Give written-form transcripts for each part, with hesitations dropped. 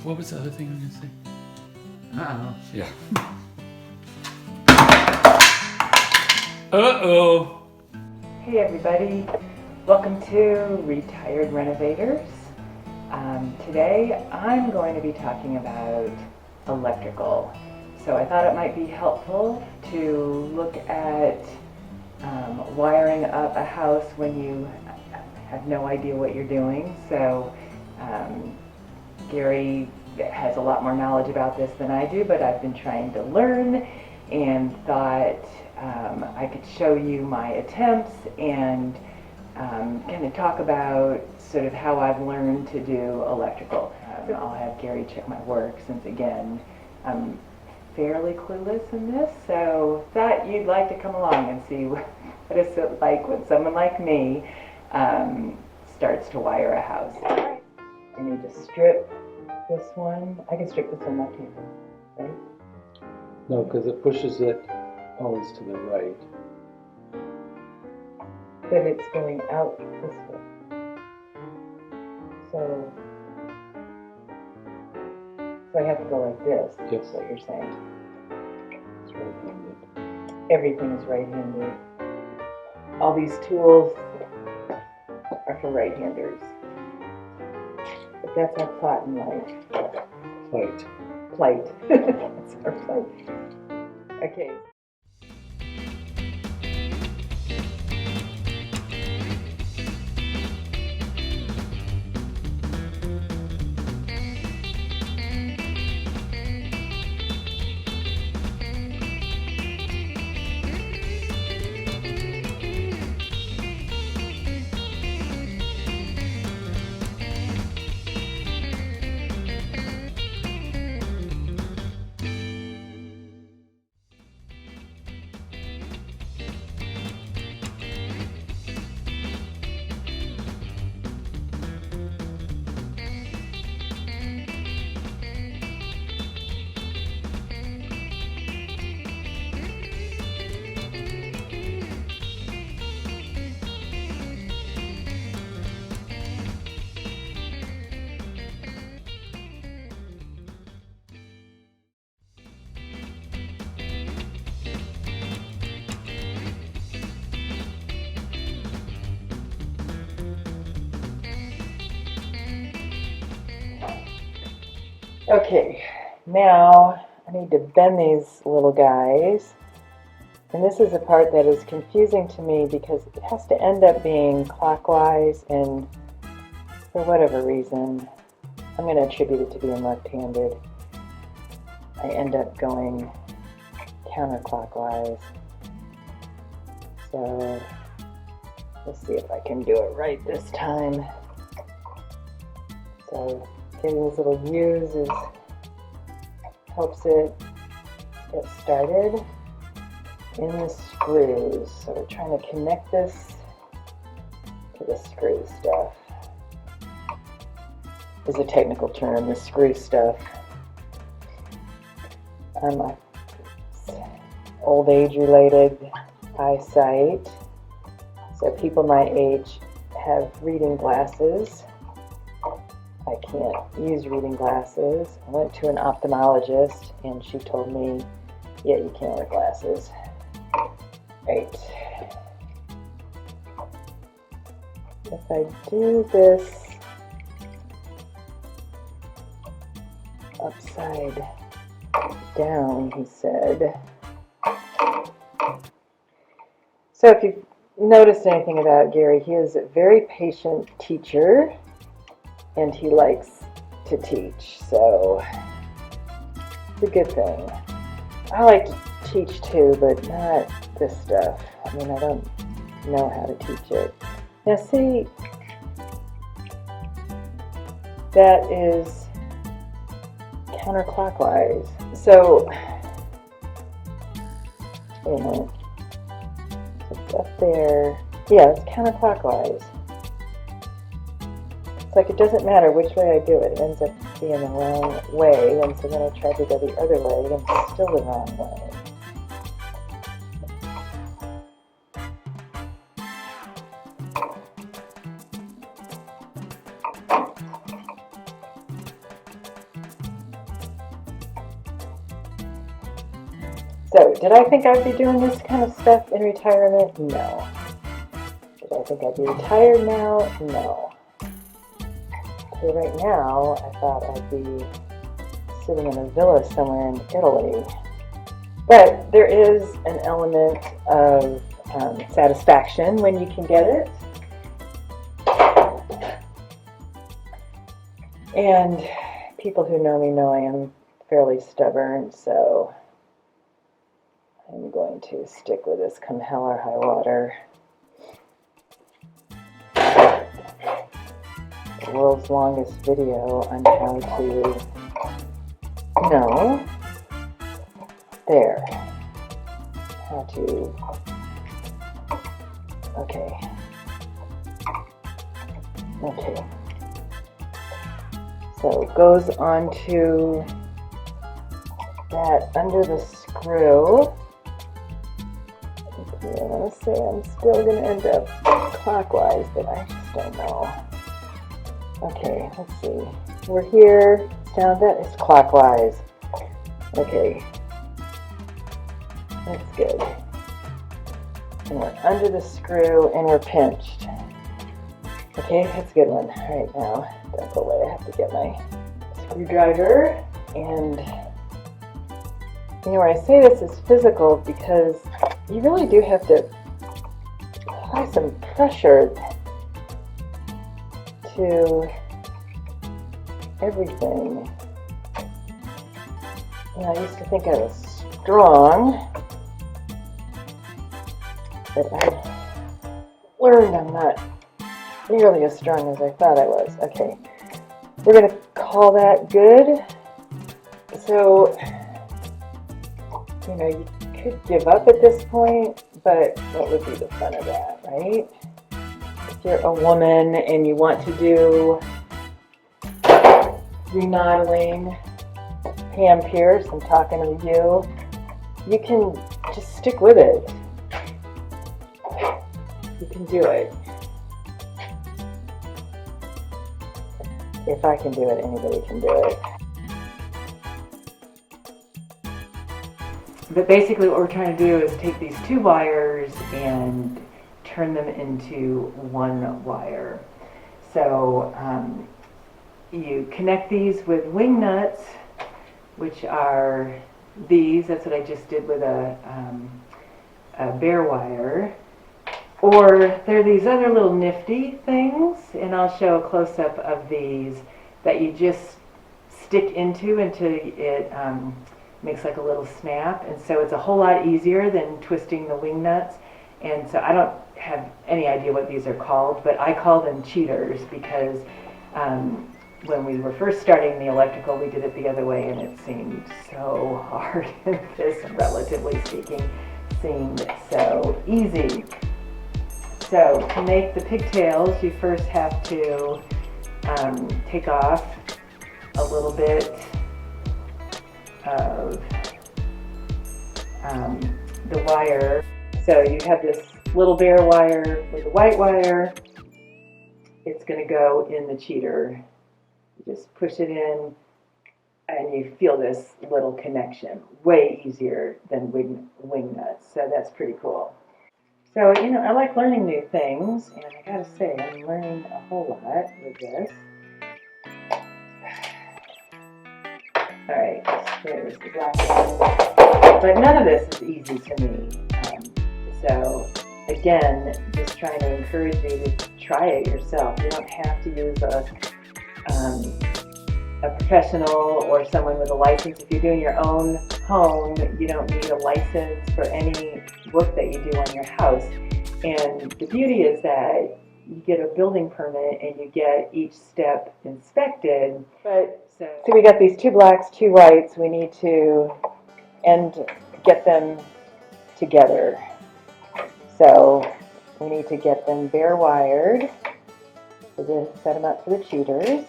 What was the other thing I was going to say? Yeah. Uh-oh. Hey everybody, welcome to Retired Renovators. Today I'm going to be talking about electrical. So I thought it might be helpful to look at wiring up a house when you have no idea what you're doing. So Gary has a lot more knowledge about this than I do, but I've been trying to learn and thought I could show you my attempts and kind of talk about sort of how I've learned to do electrical. I'll have Gary check my work since, again, I'm fairly clueless in this, so thought you'd like to come along and see what it's like when someone like me starts to wire a house. I need to strip this one. I can strip this one left here, right? No, because it pushes it always to the right. But it's going out this way. So I have to go like this. Yes. Is what you're saying. It's right-handed. Everything is right-handed. All these tools are for right-handers. But that's our plot in life. Plight. That's our plight. Okay. Okay, now I need to bend these little guys. And this is a part that is confusing to me because it has to end up being clockwise, and for whatever reason, I'm going to attribute it to being left-handed. I end up going counterclockwise. So let's see if I can do it right this time. So getting these little U's helps it get started in the screws. So we're trying to connect this to the screw stuff. Is a technical term, the screw stuff. Old age related eyesight. So people my age have reading glasses. I can't use reading glasses. I went to an ophthalmologist and she told me, yeah, you can't wear glasses. Right. If I do this upside down, he said. So if you've noticed anything about Gary, he is a very patient teacher. And he likes to teach, so it's a good thing. I like to teach too, but not this stuff. I mean, I don't know how to teach it. Now see, that is counterclockwise. So, wait a minute. It's up there. Yeah, it's counterclockwise. It's like it doesn't matter which way I do it. It ends up being the wrong way, and so then I try to go the other way, and it's still the wrong way. So, did I think I'd be doing this kind of stuff in retirement? No. Did I think I'd be retired now? No. So right now, I thought I'd be sitting in a villa somewhere in Italy. But there is an element of satisfaction when you can get it. And people who know me know I am fairly stubborn, so I'm going to stick with this come hell or high water. The world's longest video on how to how to, okay, so it goes onto that under the screw. Okay, I'm going to say I'm still going to end up clockwise, but I just don't know. Okay, let's see. We're here. Down that is clockwise. Okay. That's good. And we're under the screw and we're pinched. Okay, that's a good one. All right, now, don't go away. I have to get my screwdriver. And, you know, where I say this is physical because you really do have to apply some pressure to everything. You know, I used to think I was strong, but I learned I'm not nearly as strong as I thought I was. Okay, we're going to call that good. So, you know, you could give up at this point, but what would be the fun of that, right? If you're a woman and you want to do remodeling, Pam Pierce, I'm talking to you, you can just stick with it. You can do it. If I can do it, anybody can do it. But basically what we're trying to do is take these two wires and turn them into one wire. So you connect these with wing nuts, which are these. That's what I just did with a bare wire. Or there are these other little nifty things, and I'll show a close-up of these that you just stick into until it makes like a little snap. And so it's a whole lot easier than twisting the wing nuts. And so I don't have any idea what these are called, but I call them cheaters because when we were first starting the electrical, we did it the other way, and it seemed so hard. And this, relatively speaking, seemed so easy. So to make the pigtails, you first have to take off a little bit of the wire. So you have this little bare wire with the white wire. It's going to go in the cheater. You just push it in and you feel this little connection. Way easier than wing nuts. So that's pretty cool. So, you know, I like learning new things, and I gotta say, I'm learning a whole lot with this. Alright, there's the black one. But none of this is easy to me. So, again, just trying to encourage you to try it yourself. You don't have to use a professional or someone with a license. If you're doing your own home, you don't need a license for any work that you do on your house. And the beauty is that you get a building permit and you get each step inspected. But so we got these two blacks, two whites. We need to get them together. So we need to get them bare wired. So just set them up for the cheaters.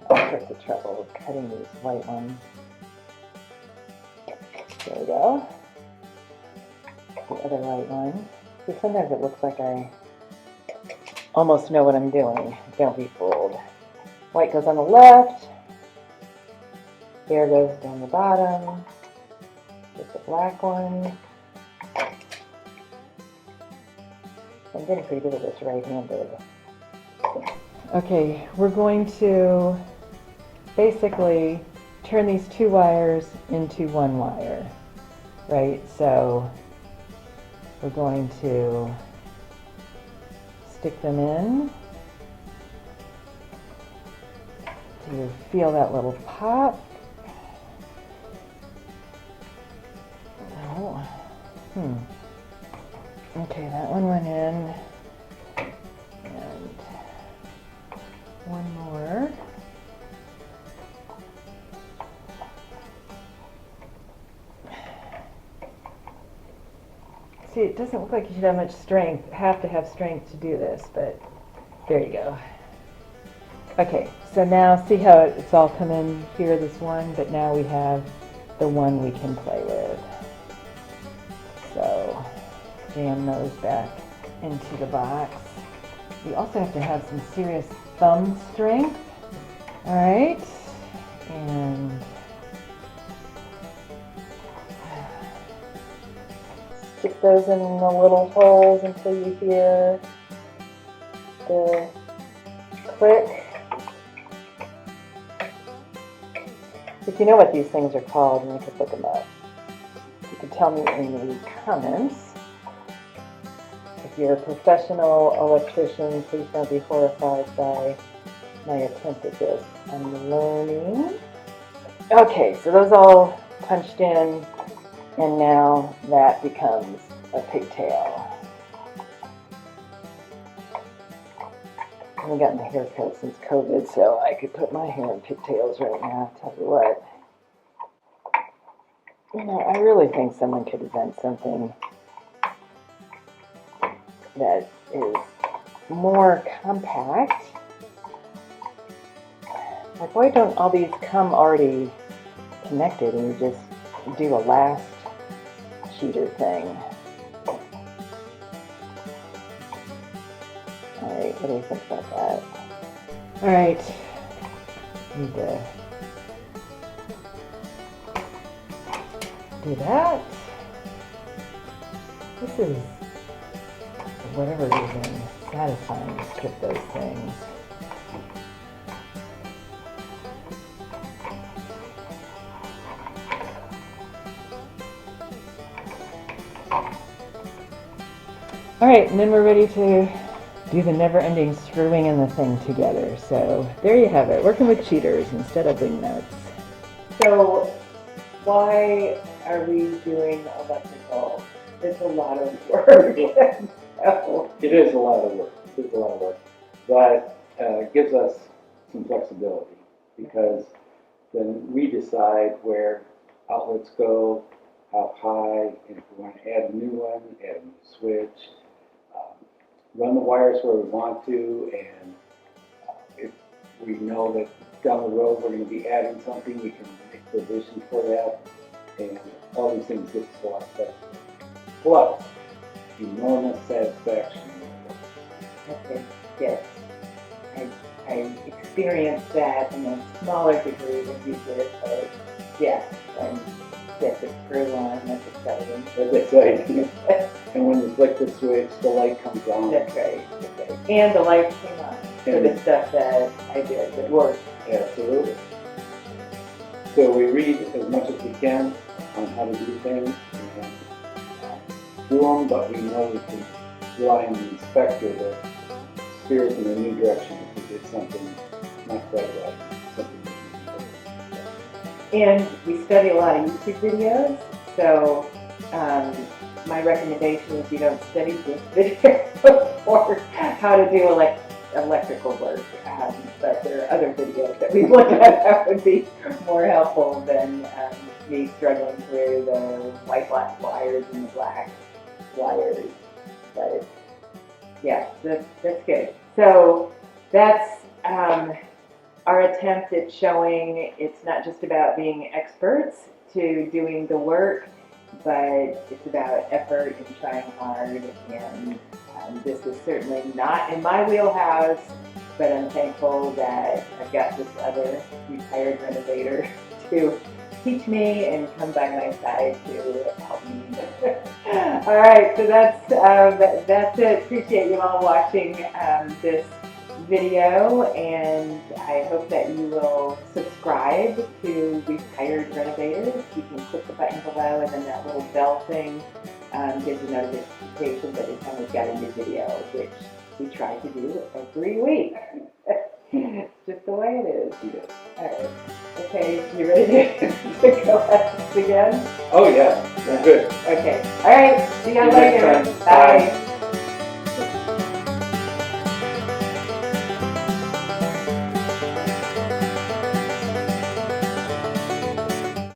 All sorts of trouble with cutting these white ones. There we go. The other white one. See, sometimes it looks like I almost know what I'm doing. Don't be fooled. White goes on the left, air goes down the bottom, get the black one. I'm getting pretty good at this right-handed. Okay, we're going to basically turn these 2 wires into 1 wire, right? So we're going to stick them in. Do you feel that little pop? Oh. Okay, that one went in. And one more. See, it doesn't look like you should have much strength, have to have strength to do this, but there you go. Okay, so now see how it's all come in here, this one, but now we have the one we can play with. So jam those back into the box. You also have to have some serious thumb strength. All right, and stick those in the little holes until you hear the click. If you know what these things are called, and you could look them up, you can tell me in the comments. If you're a professional electrician, please don't be horrified by my attempt at this. I'm learning. Okay, so those all punched in, and now that becomes a pigtail. I haven't gotten a haircut since COVID, so I could put my hair in pigtails right now. I'll tell you what. You know, I really think someone could invent something that is more compact. Like, why don't all these come already connected and you just do a last cheater thing? Alright, what do you think about that? Alright, need to do that. This is, for whatever reason, satisfying to strip those things. Alright, and then we're ready to do the never-ending screwing in the thing together. So there you have it, working with cheaters instead of wingnuts. So why are we doing electrical? It's a lot of work. So. It is a lot of work. It is a lot of work. But it gives us some flexibility, because then we decide where outlets go, how high, and if we want to add a new one, add a new switch, run the wires where we want to, and if we know that down the road we're going to be adding something, we can make provision for that, and all these things get us a lot better. Plus, enormous satisfaction. Okay, yes. I experienced that in a smaller degree than you did, but yes, and get the screw on, that's exciting. That's exciting. And when you flick the switch, the light comes on. That's right, that's right. And the lights came on for the stuff that I did that worked. Absolutely. So we read as much as we can on how to do things and do them, but we know we can rely on the inspector to steer us in a new direction if we did something not quite right. Something and we study a lot of YouTube videos, so my recommendation is you don't study this video for how to do electrical work, but there are other videos that we look at that would be more helpful than me struggling through the white-black wires and the black wires. But yeah, that's good. So that's our attempt at showing it's not just about being experts to doing the work, but it's about effort and trying hard, and this is certainly not in my wheelhouse, but I'm thankful that I've got this other retired renovator to teach me and come by my side to help me. All right, so that's it. Appreciate you all watching this video, and I hope that you will subscribe to Retired Renovators. You can click the button below, and then that little bell thing gives a notification every time we've got a new video, which we try to do every week. It's just the way it is. Yes. All right. Okay, you ready to go at this again? Oh, yeah, we're good. Okay. All right. See you See you next later. time. Bye. Bye.